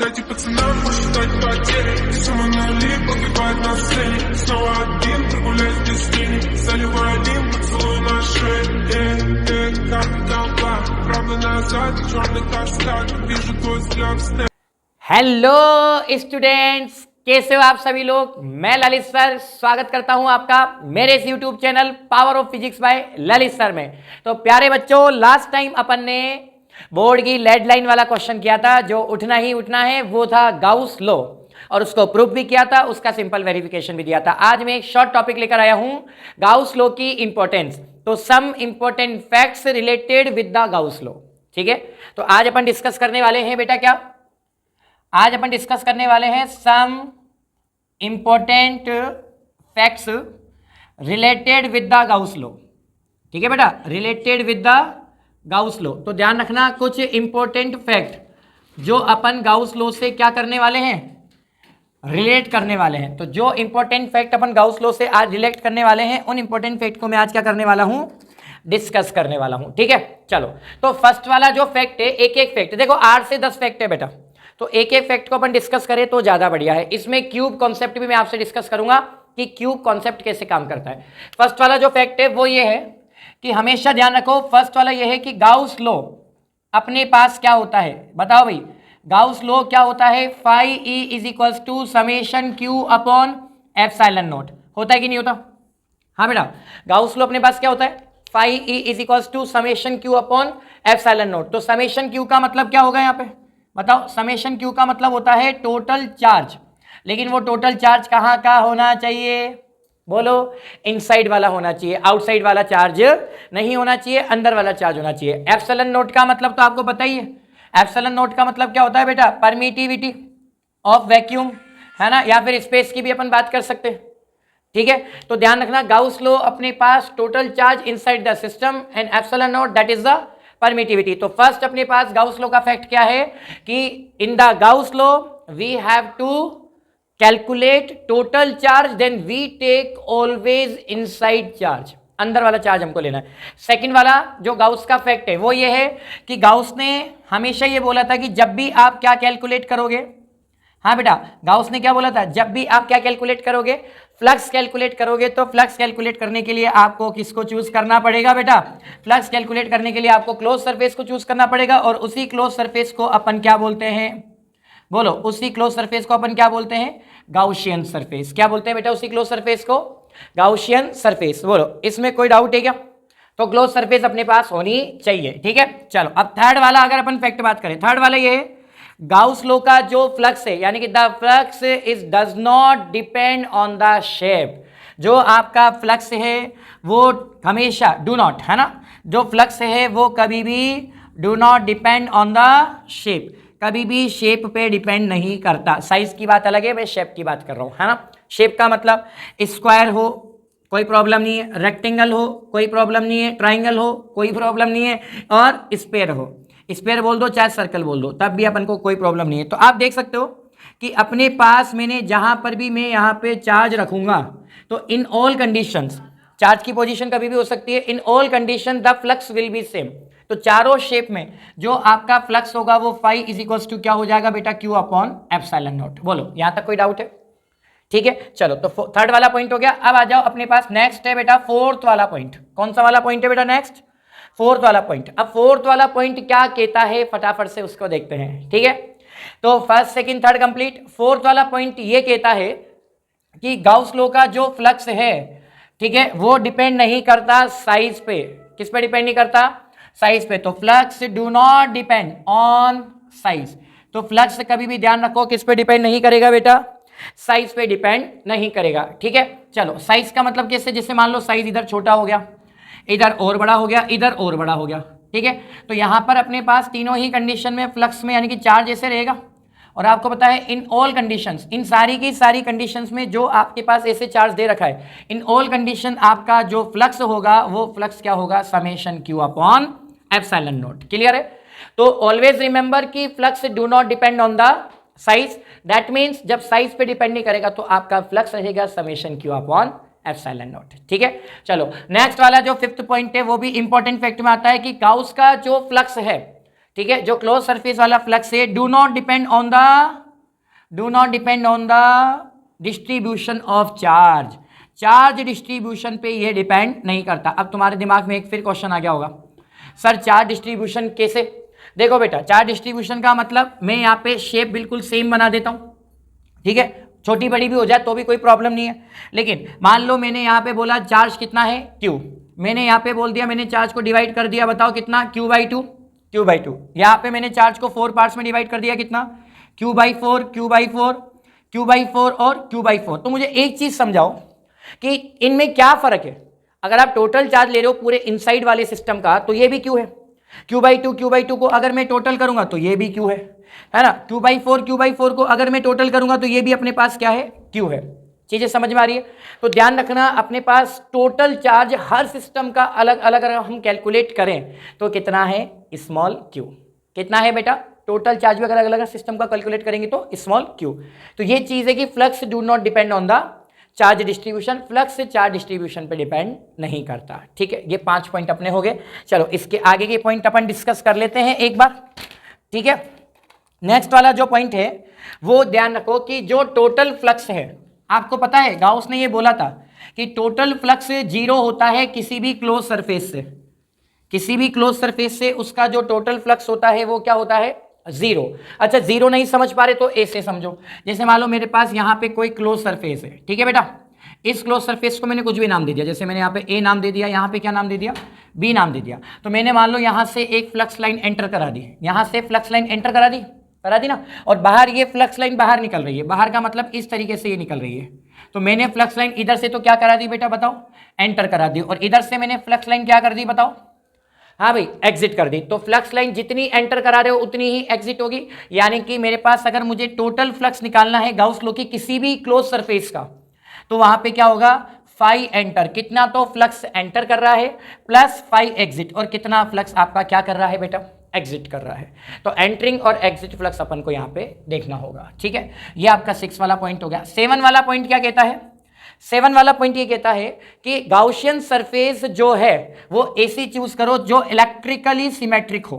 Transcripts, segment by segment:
Дайте пацанам посчитать потери. Сумма нули погибает на сцене. Снова один прогуляюсь без тени. Заливаю один поцелуй на шее. Камень толпа, правда назад, черный каскад. Вижу твой взгляд в hello students, कैसे हो आप सभी लोग। मैं ललित सर स्वागत करता हूं आपका मेरे इस YouTube channel power of physics bye Lalit sir में। तो प्यारे बच्चों, लास्ट टाइम अपन ने बोर्ड की लेड लाइन वाला क्वेश्चन किया था, जो उठना ही उठना है, वो था गाउस लॉ, और उसको प्रूफ भी किया था, उसका सिंपल वेरिफिकेशन भी दिया था। आज मैं एक शॉर्ट टॉपिक लेकर आया हूं, गाउस लॉ की इंपॉर्टेंस। तो some important facts related with the Gauss law. ठीक है, तो आज अपन डिस्कस करने वाले हैं बेटा, क्या आज अपन डिस्कस करने वाले हैं some important facts related with the Gauss law. ठीक है बेटा, related with the Gauss law. तो ध्यान रखना, कुछ इंपॉर्टेंट फैक्ट जो अपन गाउस लॉ से क्या करने वाले हैं, रिलेट करने वाले हैं। तो जो इंपॉर्टेंट फैक्ट अपन गाउस लॉ से आज रिलेट करने वाले हैं, उन इंपॉर्टेंट फैक्ट को मैं आज क्या करने वाला हूं, डिस्कस करने वाला हूं। ठीक है, चलो। तो फर्स्ट वाला जो फैक्ट है, एक एक फैक्ट, देखो 8 से 10 फैक्ट है बेटा, तो एक एक फैक्ट को अपन डिस्कस करें तो ज्यादा बढ़िया है। इसमें क्यूब कॉन्सेप्ट भी मैं आपसे डिस्कस करूंगा कि क्यूब कॉन्सेप्ट कैसे काम करता है। फर्स्ट वाला जो फैक्ट है वो ये है कि हमेशा ध्यान रखो, फर्स्ट वाला ये है कि गाउस लॉ अपने पास क्या होता है, बताओ भाई। गाउस लॉ क्या होता है, phi E is equals to summation Q upon epsilon naught. होता है कि नहीं होता? हाँ बेटा, गाउस लॉ अपने पास क्या होता है, phi E is equals to summation Q upon epsilon naught. तो समेशन क्यू का मतलब क्या होगा यहाँ पे, बताओ। समेशन क्यू का मतलब होता है टोटल चार्ज, लेकिन वो टोटल चार्ज कहाँ का होना चाहिए, बोलो। इनसाइड वाला होना चाहिए, आउटसाइड वाला चार्ज नहीं होना चाहिए, अंदर वाला चार्ज होना चाहिए। एप्सिलॉन नोट का मतलब तो आपको पता ही है। एप्सिलॉन नोट का मतलब क्या होता है बेटा, परमिटिविटी ऑफ वैक्यूम, है ना, या फिर स्पेस की भी अपन बात कर सकते हैं। ठीक है, तो ध्यान रखना, गाउस लॉ अपने पास total charge inside the system and epsilon naught that is the permittivity. तो फर्स्ट अपने पास गाउस लॉ का फैक्ट क्या है कि in the Gauss law we have to calculate total charge, then we take always inside charge, अंदर वाला charge हमको लेना है। सेकंड वाला जो गाउस का फैक्ट है वो ये है कि गाउस ने हमेशा ये बोला था कि जब भी आप क्या कैलकुलेट करोगे, हाँ बेटा, गाउस ने क्या बोला था, जब भी आप क्या कैलकुलेट करोगे, फ्लक्स कैलकुलेट करोगे, तो फ्लक्स कैलकुलेट करने के लिए आपको किसको चूज करना पड़ेगा बेटा, फ्लक्स कैलकुलेट करने के लिए आपको क्लोज सरफेस को चूज करना पड़ेगा। और उसी क्लोज सरफेस को अपन क्या बोलते हैं, बोलो, उसी क्लोज सरफेस को अपन क्या बोलते हैं, गाउशियन सरफेस। क्या बोलते हैं बेटा उसी क्लोज सरफेस को, गाउशियन सरफेस। बोलो, इसमें कोई डाउट है क्या? तो क्लोज सरफेस अपने पास होनी चाहिए। ठीक है, चलो। अब थर्ड वाला अगर अपन फैक्ट बात करें, थर्ड वाला ये है, गाउस लॉ का जो फ्लक्स है, यानी कि the flux is does not depend on the shape. जो आपका फ्लक्स है वो हमेशा डू नॉट, है ना, जो फ्लक्स है वो कभी भी do not depend on the shape, कभी भी शेप पे डिपेंड नहीं करता। साइज की बात अलग है, मैं शेप की बात कर रहा हूं, है ना। शेप का मतलब स्क्वायर हो कोई प्रॉब्लम नहीं है, रेक्टेंगल हो कोई प्रॉब्लम नहीं है, ट्राइंगल हो कोई प्रॉब्लम नहीं है, और स्पेयर हो, स्पेयर बोल दो चाहे सर्कल बोल दो, तब भी अपन को कोई प्रॉब्लम नहीं है। तो आप देख सकते हो कि अपने पास मैंने जहां पर भी मैं यहाँ पे चार्ज रखूंगा, तो इन ऑल कंडीशंस, चार्ज की पोजीशन कभी भी हो सकती है, in all condition the flux will be same. तो चारों शेप में जो आपका फ्लक्स होगा वो फाई इज इक्वल्स टू क्या हो जाएगा बेटा, क्यू अपॉन एप्सिलॉन नॉट। बोलो, यहां तक कोई डाउट है? ठीक है, चलो। तो थर्ड वाला पॉइंट हो गया। अब आ जाओ अपने पास, नेक्स्ट है बेटा फोर्थ वाला पॉइंट। कौन सा वाला पॉइंट है बेटा, नेक्स्ट फोर्थ वाला पॉइंट। अब फोर्थ वाला पॉइंट क्या कहता है, फटाफट से उसको देखते हैं। ठीक है, तो first second third complete. Fourth वाला पॉइंट ये कहता है कि गाउस लॉ का जो फ्लक्स है, ठीक है, वो डिपेंड नहीं करता साइज पे। किस पे डिपेंड नहीं करता, साइज पे। तो flux do not depend on size. तो फ्लक्स कभी भी ध्यान रखो किस पे डिपेंड नहीं करेगा बेटा, साइज पे डिपेंड नहीं करेगा। ठीक है, चलो। साइज का मतलब कैसे, जैसे मान लो साइज इधर छोटा हो गया, इधर और बड़ा हो गया, इधर और बड़ा हो गया। ठीक है, तो यहां पर अपने पास तीनों ही कंडीशन में फ्लक्स में यानी कि चार्ज ऐसे रहेगा। और आपको पता है इन ऑल कंडीशंस, इन सारी की सारी कंडीशंस में जो आपके पास ऐसे चार्ज दे रखा है, इन ऑल कंडीशन आपका जो फ्लक्स होगा वो फ्लक्स क्या होगा, summation Q upon epsilon not. Clear है? तो ऑलवेज रिमेंबर कि flux do not depend on the size. That means जब साइज पे डिपेंड नहीं करेगा तो आपका फ्लक्स रहेगा summation Q upon epsilon not. ठीक है, चलो। नेक्स्ट वाला जो फिफ्थ पॉइंट है वो भी इंपॉर्टेंट फैक्ट में आता है कि गाउस का जो फ्लक्स है, ठीक है, जो क्लोज सरफेस वाला फ्लक्स है do not depend on the distribution of charge distribution पे ये डिपेंड नहीं करता। अब तुम्हारे दिमाग में एक फिर क्वेश्चन आ गया होगा, सर चार्ज डिस्ट्रीब्यूशन कैसे? देखो बेटा, चार्ज डिस्ट्रीब्यूशन का मतलब मैं यहाँ पे शेप बिल्कुल सेम बना देता हूँ, ठीक है, छोटी बड़ी भी हो जाए तो भी कोई प्रॉब्लम नहीं है। लेकिन मान लो मैंने यहाँ पे बोला चार्ज कितना है Q, मैंने यहाँ पे बोल दिया, मैंने चार्ज को डिवाइड कर दिया, बताओ कितना, Q/2। यहाँ पे मैंने चार्ज को 4 पार्ट्स में डिवाइड कर दिया, कितना, Q/4 और Q/4। तो मुझे एक चीज समझाओ कि इनमें क्या फर्क है। अगर आप टोटल चार्ज ले रहे हो पूरे इनसाइड वाले सिस्टम का तो ये भी Q है, Q/2 को अगर मैं टोटल करूंगा तो ये भी Q है ना। Q/4 को अगर मैं टोटल करूंगा तो ये भी अपने पास क्या है, Q है। चीजें समझ में आ रही है? तो ध्यान रखना, अपने पास टोटल चार्ज हर सिस्टम का अलग अलग अगर हम कैलकुलेट करें तो कितना है, स्मॉल q। कितना है बेटा, टोटल चार्ज भी अगर अलग अलग सिस्टम का कैलकुलेट करेंगे तो स्मॉल q। तो ये चीज है कि flux do not depend on the charge distribution, flux charge distribution पे डिपेंड नहीं करता। ठीक है, ये 5 पॉइंट अपने हो गए। चलो इसके आगे के पॉइंट अपन डिस्कस कर लेते हैं एक बार। ठीक है, नेक्स्ट वाला जो पॉइंट है वो ध्यान रखो कि जो टोटल फ्लक्स है, आपको पता है गाउस ने ये बोला था कि टोटल फ्लक्स 0 होता है किसी भी क्लोज सरफेस से, किसी भी क्लोज सरफेस से उसका जो टोटल फ्लक्स होता है वो क्या होता है, 0। अच्छा 0 नहीं समझ पा रहे तो ऐसे समझो, जैसे मान लो मेरे पास यहाँ पे कोई क्लोज सरफेस है, ठीक है बेटा, इस क्लोज सरफेस को मैंने कुछ भी नाम दे दिया, जैसे मैंने यहाँ पे ए नाम दे दिया, यहाँ पे क्या नाम दे दिया, बी नाम दे दिया। तो मैंने मान लो यहाँ से एक फ्लक्स लाइन एंटर करा दी, यहाँ से फ्लक्स लाइन एंटर करा दी ना, और बाहर ये फ्लक्स लाइन बाहर निकल रही है, बाहर का मतलब इस तरीके से ये निकल रही है। तो मैंने फ्लक्स लाइन इधर से तो क्या करा दी बेटा, बताओ, एंटर करा दी, और इधर से मैंने फ्लक्स लाइन क्या कर दी, बताओ, हाँ भाई एग्जिट कर दी। तो फ्लक्स लाइन जितनी एंटर करा रहे हो उतनी ही एग्जिट होगी, यानी कि मेरे पास अगर मुझे टोटल फ्लक्स निकालना है गाउस लॉ की किसी भी क्लोज सरफेस का, तो वहां पे क्या होगा, फाई एंटर, कितना तो फ्लक्स एंटर कर रहा है प्लस फाई एग्जिट, और कितना फ्लक्स आपका क्या कर रहा है बेटा, एग्जिट कर रहा है। तो एंटरिंग और एग्जिट फ्लक्स अपन को यहाँ पे देखना होगा। ठीक है, ये आपका 6 वाला पॉइंट हो गया। 7 वाला पॉइंट क्या कहता है, 7 वाला पॉइंट ये कहता है कि गाउशियन सरफेस जो है वो ऐसी चूज करो जो इलेक्ट्रिकली सिमेट्रिक हो।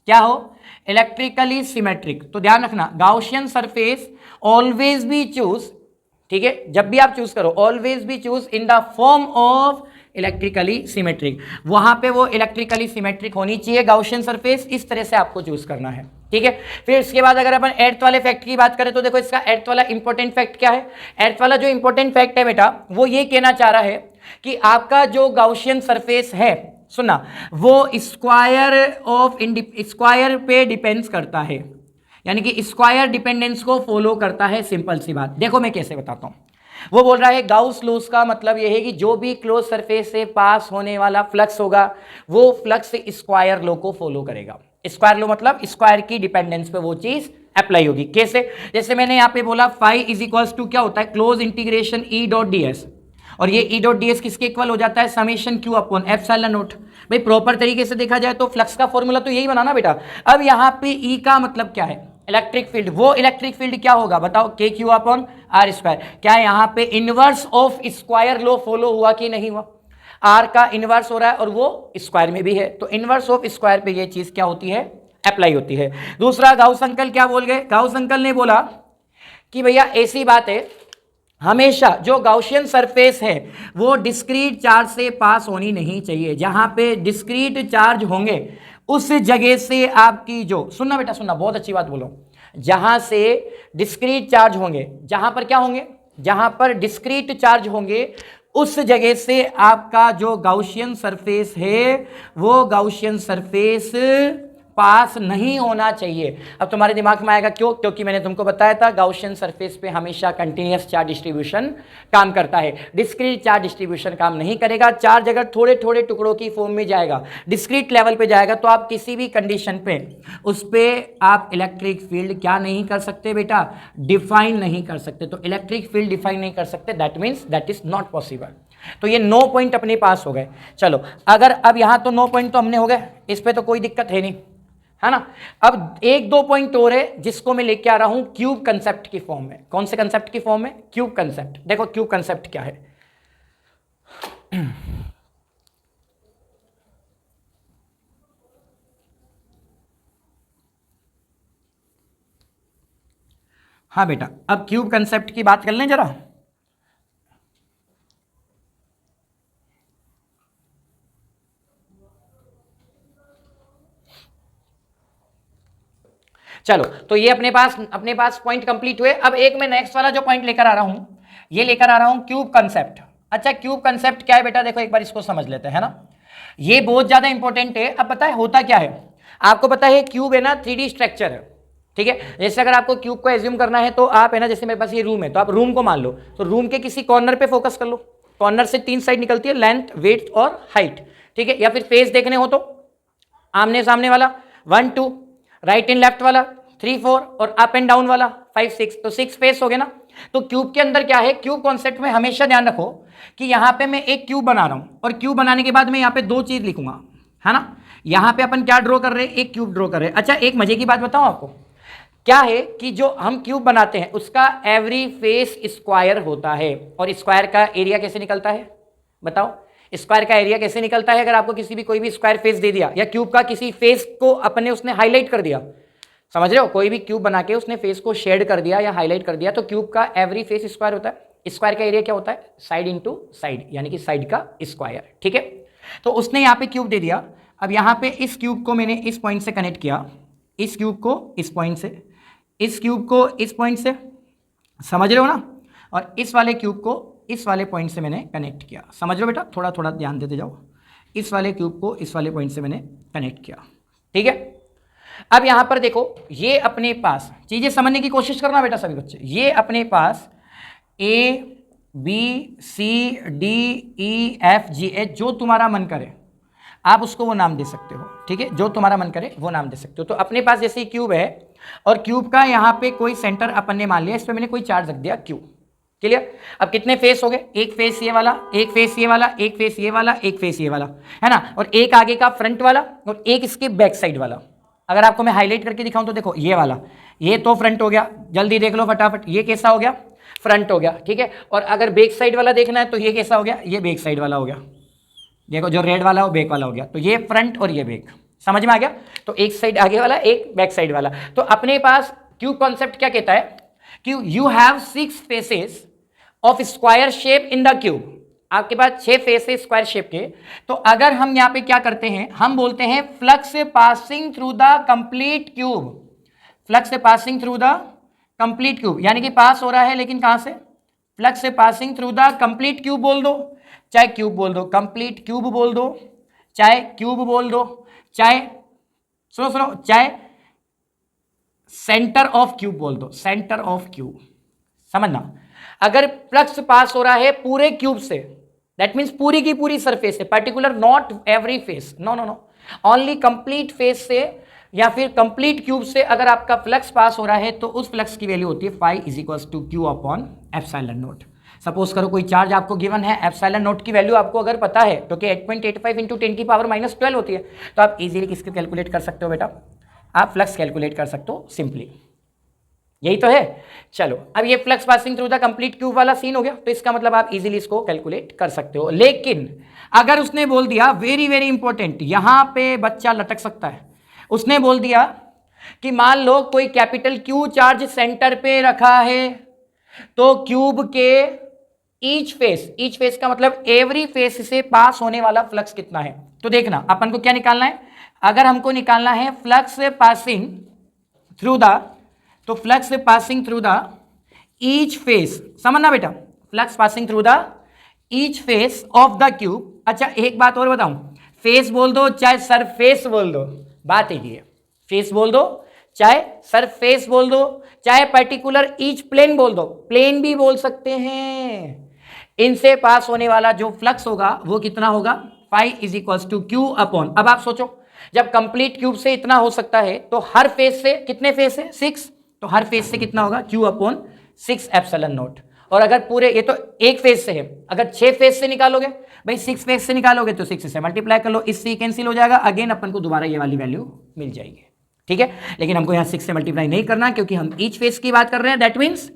क्या हो, इलेक्ट्रिकली सिमेट्रिक। तो ध्यान रखना, Gaussian surface always be choose, ठीक है, जब भी आप चूज करो always be choose in the form of electrically symmetric, वहां पे वो इलेक्ट्रिकली सिमेट्रिक होनी चाहिए गाउशियन सरफेस, इस तरह से आपको चूज करना है। ठीक है, फिर इसके बाद अगर अपन एर्थ वाले फैक्ट की बात करें तो देखो इसका एर्थ वाला इंपॉर्टेंट फैक्ट क्या है। एर्थ वाला जो इंपॉर्टेंट फैक्ट है बेटा वो ये कहना चाह रहा है कि आपका जो गाउशियन सरफेस है, सुना, वो स्क्वायर पे डिपेंड्स करता है, यानी कि स्क्वायर डिपेंडेंस को फॉलो करता है। सिंपल सी बात, देखो मैं कैसे बताता हूं। वो बोल रहा है गाउस लॉस का मतलब यह है कि जो भी क्लोज सरफेस से पास होने वाला फ्लक्स होगा वो फ्लक्स स्क्वायर लॉ को फॉलो करेगा। स्क्वायर लॉ मतलब स्क्वायर की डिपेंडेंस पे वो चीज अप्लाई होगी। कैसे, जैसे मैंने यहां पे बोला फाई इज इक्वल्स टू क्या होता है, close integration E dot D S, और ये ई डॉट डी एस किसके इक्वल हो जाता है, summation Q upon epsilon not. भाई प्रॉपर तरीके से देखा जाए तो फ्लक्स का फॉर्मूला तो यही बनाना बेटा। अब यहाँ पे ई का मतलब क्या है, इलेक्ट्रिक फील्ड, वो इलेक्ट्रिक फील्ड क्या होगा बताओ, के क्यू अपॉन आर स्क्वायर। क्या यहाँ पे inverse of square law follow हुआ कि नहीं हुआ, आर का इनवर्स हो रहा है और वो स्क्वायर में भी है, तो इनवर्स ऑफ स्क्वायर पे ये चीज क्या होती है, अप्लाई होती है। दूसरा गाउस अंकल क्या बोल गए, गाउस अंकल ने बोला कि भैया ऐसी बात है, हमेशा जो गाउशियन सरफेस है वो डिस्क्रीट चार्ज से पास होनी नहीं चाहिए। जहां पे डिस्क्रीट चार्ज होंगे उस जगह से आपकी जो, सुनना बेटा सुनना, बहुत अच्छी बात बोलो, जहां से डिस्क्रीट चार्ज होंगे, जहां पर क्या होंगे, जहां पर डिस्क्रीट चार्ज होंगे उस जगह से आपका जो गाउशियन सरफेस है वो गाउशियन सरफेस पास नहीं होना चाहिए। अब तुम्हारे दिमाग में आएगा क्यों, क्योंकि मैंने तुमको बताया था गाउशियन सरफेस पे हमेशा कंटिन्यूअस चार्ज डिस्ट्रीब्यूशन काम करता है, डिस्क्रीट चार्ज डिस्ट्रीब्यूशन काम नहीं करेगा। चार्ज अगर थोड़े थोड़े टुकड़ों की फॉर्म में जाएगा, डिस्क्रीट लेवल पे जाएगा, तो आप किसी भी कंडीशन पे उस पर आप इलेक्ट्रिक फील्ड क्या नहीं कर सकते बेटा, डिफाइन नहीं कर सकते। तो इलेक्ट्रिक फील्ड डिफाइन नहीं कर सकते, that means that is not possible. तो ये 9 पॉइंट अपने पास हो गए। चलो अगर अब यहां तो 9 पॉइंट तो हमने हो गए, इस पे तो कोई दिक्कत है नहीं, है ना। अब 1-2 पॉइंट और है जिसको मैं लेके आ रहा हूं क्यूब कंसेप्ट की फॉर्म में। कौन से कंसेप्ट की फॉर्म में, क्यूब कंसेप्ट। देखो क्यूब कंसेप्ट क्या है, हाँ बेटा, अब क्यूब कंसेप्ट की बात कर लें जरा। चलो, तो ये अपने पास पॉइंट कंप्लीट हुए। अब एक मैं नेक्स्ट वाला जो पॉइंट लेकर आ रहा हूं, ये लेकर आ रहा हूं क्यूब कंसेप्ट। अच्छा, क्यूब कंसेप्ट क्या है बेटा, देखो एक बार इसको समझ लेते हैं ना, ये बहुत ज्यादा इंपॉर्टेंट है। अब पता है होता क्या है, आपको पता है क्यूब है ना 3D स्ट्रक्चर है, ठीक है। जैसे अगर आपको क्यूब को एज्यूम करना है तो आप है ना, जैसे मेरे पास ये रूम है तो आप रूम को मान लो, तो रूम के किसी कॉर्नर पे फोकस कर लो, कॉर्नर से 3 साइड निकलती है, लेंथ, वेट और हाइट, ठीक है। या फिर फेस देखने हो तो आमने सामने वाला 1 2, राइट एंड लेफ्ट वाला 3 4 और अप एंड डाउन वाला 5 6, तो 6 फेस हो गए ना। तो क्यूब के अंदर क्या है, क्यूब कॉन्सेप्ट में हमेशा ध्यान रखो कि यहां पे मैं एक क्यूब बना रहा हूं, और क्यूब बनाने के बाद मैं यहां पे 2 चीज लिखूंगा, है ना। यहां पे अपन क्या ड्रॉ कर रहे हैं, एक क्यूब ड्रॉ कर रहे हैं। अच्छा, एक मजे की बात बताऊं आपको, क्या है कि जो हम क्यूब बनाते हैं उसका एवरी फेस स्क्वायर होता है, और स्क्वायर का एरिया कैसे निकलता है बताओ, स्क्वायर का एरिया कैसे निकलता है। अगर आपको किसी भी कोई भी स्क्वायर फेस दे दिया, या क्यूब का किसी फेस को अपने उसने हाईलाइट कर दिया, समझ रहे हो, कोई भी क्यूब बना के उसने फेस को शेड कर दिया या हाईलाइट कर दिया, तो क्यूब का एवरी फेस स्क्वायर होता है। स्क्वायर का एरिया क्या होता है, साइड इंटू साइड, यानी कि साइड का स्क्वायर, ठीक है। तो उसने यहाँ पे क्यूब दे दिया, अब यहाँ पे इस क्यूब को मैंने इस पॉइंट से कनेक्ट किया, इस क्यूब को इस पॉइंट से, इस क्यूब को इस पॉइंट से, समझ रहे हो ना, और इस वाले क्यूब को इस वाले पॉइंट से मैंने कनेक्ट किया, समझ रहे हो बेटा, थोड़ा थोड़ा ध्यान देते जाओ। इस वाले क्यूब को इस वाले पॉइंट से मैंने कनेक्ट किया, ठीक है। अब यहां पर देखो, ये अपने पास चीजें समझने की कोशिश करना बेटा सभी बच्चे, ये अपने पास ABCDEFGH जो तुम्हारा मन करे आप उसको वो नाम दे सकते हो, ठीक है, जो तुम्हारा मन करे वो नाम दे सकते हो। तो अपने पास जैसे क्यूब है, और क्यूब का यहाँ पे कोई सेंटर अपन ने मान लिया, इस पे मैंने कोई चार्ज रख दिया क्यू, क्लियर। अब कितने फेस हो गए, एक फेस ये वाला, एक फेस ये वाला, एक फेस ये वाला, एक फेस ये वाला, है ना, और एक आगे का फ्रंट वाला, और एक इसके बैक साइड वाला। अगर आपको मैं हाईलाइट करके दिखाऊं तो देखो, ये वाला, ये तो फ्रंट हो गया, जल्दी देख लो फटाफट, ये कैसा हो गया, फ्रंट हो गया, ठीक है। और अगर बैक साइड वाला देखना है तो ये कैसा हो गया, ये बैक साइड वाला हो गया, देखो जो रेड वाला वो बैक वाला हो गया, तो ये फ्रंट और ये बैक, समझ में आ गया। तो एक साइड आगे वाला, एक बैक साइड वाला। तो अपने पास क्यूब कॉन्सेप्ट क्या कहता है कि you have 6 faces of square shape in the cube, आपके पास 6 फेस है स्क्वायर शेप के। तो अगर हम यहां पे क्या करते हैं, हम बोलते हैं flux passing through the complete cube, flux passing through the complete cube, यानी कि पास हो रहा है लेकिन कहां से, flux passing through the complete cube बोल दो, चाहे क्यूब बोल दो, कंप्लीट क्यूब बोल दो, चाहे क्यूब बोल दो, चाहे सुनो चाहे सेंटर ऑफ क्यूब बोल दो, सेंटर ऑफ क्यूब, समझना। अगर फ्लक्स पास हो रहा है पूरे क्यूब से, दैट मीन्स पूरी की पूरी सरफेस से, particular not every face, no no no, only complete face से या फिर कंप्लीट क्यूब से अगर आपका फ्लक्स पास हो रहा है तो उस फ्लक्स की वैल्यू होती है phi is equals to Q upon epsilon naught. Suppose करो कोई चार्ज आपको गिवन है, एप्सिलॉन नोट की वैल्यू आपको अगर पता है तो कि 8.85 इंटू 10 की पावर -12 होती है, तो आप इजीली किसको कैलकुलेट कर सकते हो बेटा, आप फ्लक्स कैलकुलेट कर सकते हो सिंपली, यही तो है। चलो, अब ये flux passing through the complete cube वाला सीन हो गया, तो इसका मतलब आप इजीली इसको कैलकुलेट कर सकते हो। लेकिन अगर उसने बोल दिया, वेरी वेरी इंपॉर्टेंट, यहां पे बच्चा लटक सकता है, उसने बोल दिया कि मान लो कोई कैपिटल क्यू चार्ज सेंटर पे रखा है, तो क्यूब के ईच फेस का मतलब एवरी फेस से पास होने वाला फ्लक्स कितना है। तो देखना अपन को क्या निकालना है, अगर हमको निकालना है फ्लक्स पासिंग थ्रू द, तो flux passing through the each face, समझना बेटा, flux passing through the each face of the cube. अच्छा एक बात और बताऊं, फेस बोल दो चाहे सरफेस बोल दो, बात एक ही है, फेस बोल दो चाहे सरफेस बोल दो, चाहे पर्टिकुलर ईच प्लेन बोल दो, प्लेन भी बोल सकते हैं, इनसे पास होने वाला जो फ्लक्स होगा वो कितना होगा, phi is equals to Q upon. अब आप सोचो, जब कंप्लीट क्यूब से इतना हो सकता है तो हर फेस से कितने फेस है, 6, तो हर फेस से कितना होगा, क्यू अपॉन 6 एप्सिलॉन नोट। और अगर पूरे, ये तो एक फेस से है, अगर 6 फेस से निकालोगे भाई, 6 फेस से निकालोगे तो 6 से मल्टीप्लाई कर लो, इससे कैंसिल हो जाएगा, अगेन अपन को दोबारा ये वाली वैल्यू मिल जाएगी, ठीक है। लेकिन हमको यहाँ 6 से मल्टीप्लाई नहीं करना क्योंकि हम ईच फेस की बात कर रहे हैं, that means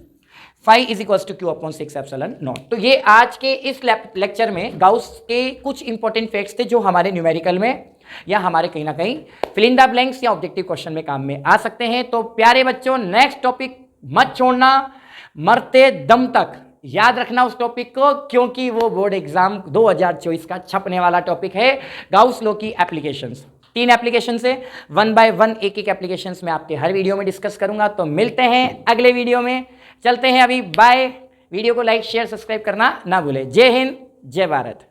phi is equals to Q upon 6 epsilon naught. तो ये आज के इस लेक्चर में गाउस के कुछ इंपॉर्टेंट फैक्ट्स थे जो हमारे न्यूमेरिकल में या हमारे कहीं ना कहीं फिल इन द ब्लैंक्स या ऑब्जेक्टिव क्वेश्चन में काम में आ सकते हैं। तो प्यारे बच्चों, नेक्स्ट टॉपिक मत छोड़ना, मरते दम तक याद रखना उस टॉपिक को, क्योंकि वो बोर्ड एग्जाम 2024 का छपने वाला टॉपिक है गाउस लॉ की एप्लीकेशंस। 3 एप्लीकेशन से 1 बाय 1 एक एक एप्लीकेशंस में आपके हर वीडियो में डिस्कस करूंगा। तो मिलते हैं अगले वीडियो में, चलते हैं अभी, बाय। वीडियो को लाइक शेयर सब्सक्राइब करना ना भूलें। जय हिंद, जय भारत।